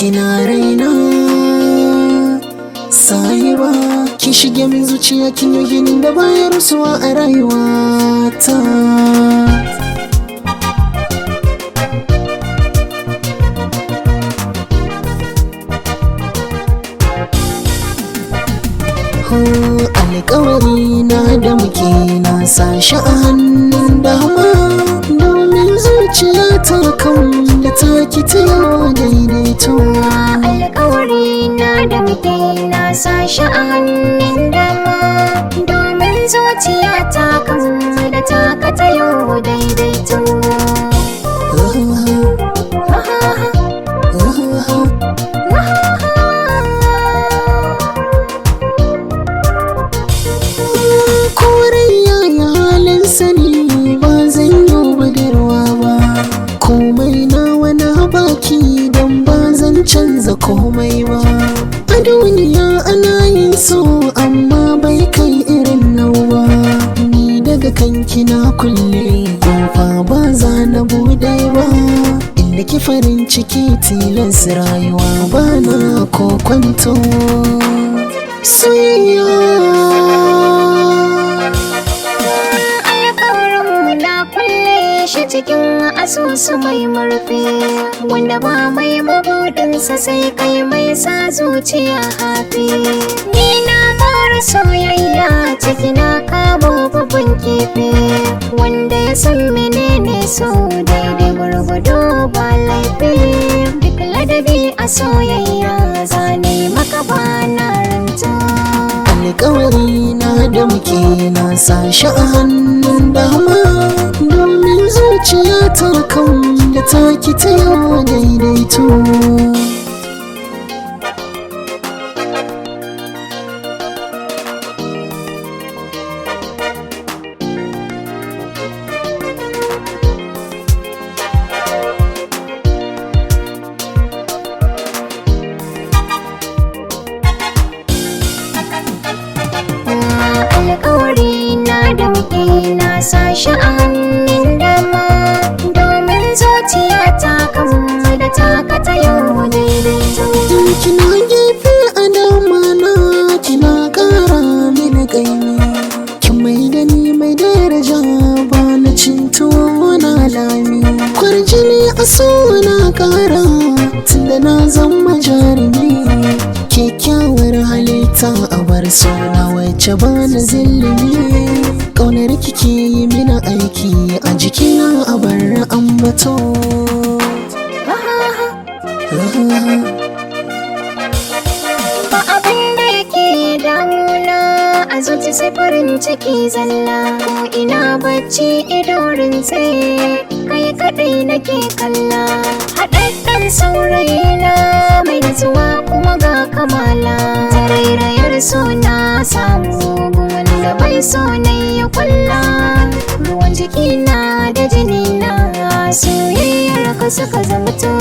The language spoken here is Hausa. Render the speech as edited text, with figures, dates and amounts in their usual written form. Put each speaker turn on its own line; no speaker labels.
kina raina sahiba, ki shige min zuciya, kin yi ginin da baya rasuwa a rayuwata. Alƙawari na da muke na sashi a hannun dama, domin zuciya ta kan da taki ta yawa daidaito.
Alƙawari na da muke na sashi a hannun dama, domin zuciya ta kan da taka ta yawa daidaito.
Don ba zan canza komai ba. A duniya ana yin so amma bai kai irin nau ba. Ni daga kanki na kulle kofa ba za na bude ba. Inda ki farin ciki tilas rayuwa ba na kokwanto.
Cikin asusu mai murfi wanda ba mai mabudinsa sai kai mai sa zuciya hafi. Ni na fara soyayya ciki na kamo babban kifi, wanda ya san menene so daidai gwargwado ba laifi. Duk ladabi a soyayya zane maka ba na ranta.
Alƙawari na da muke na sashi a hannun dama, domin zuciya ta kan da taki ta yawa daidaito.
Alƙawari na da muke na sashi a hannun dama, domin zuciya ta kan da taka ta yau daidaito.
Kina gefe a dama na kina ƙara mini ƙaimi, kin mai da ni mai daraja ba na cin tuwo na lami. Kwarjini a so na ƙara tunda na zama jarumi. Kyakkyawar halitta a bar suna wacce ba na zillimi. Ƙaunar kike yi mini aiki a jikina a bar ambato.
Ba abin da yake damuna a zuci sai farin ciki zalla. Ko ina bacci idorin tsaye kai kaɗai nake kalla. Haɗaɗɗen saurayina mai nutsuwa kuma ga kamala. Tarairayar so na samu wanda bai so na ya kulla. Ruwan jikina da jinina soyayyar ka suka zamto.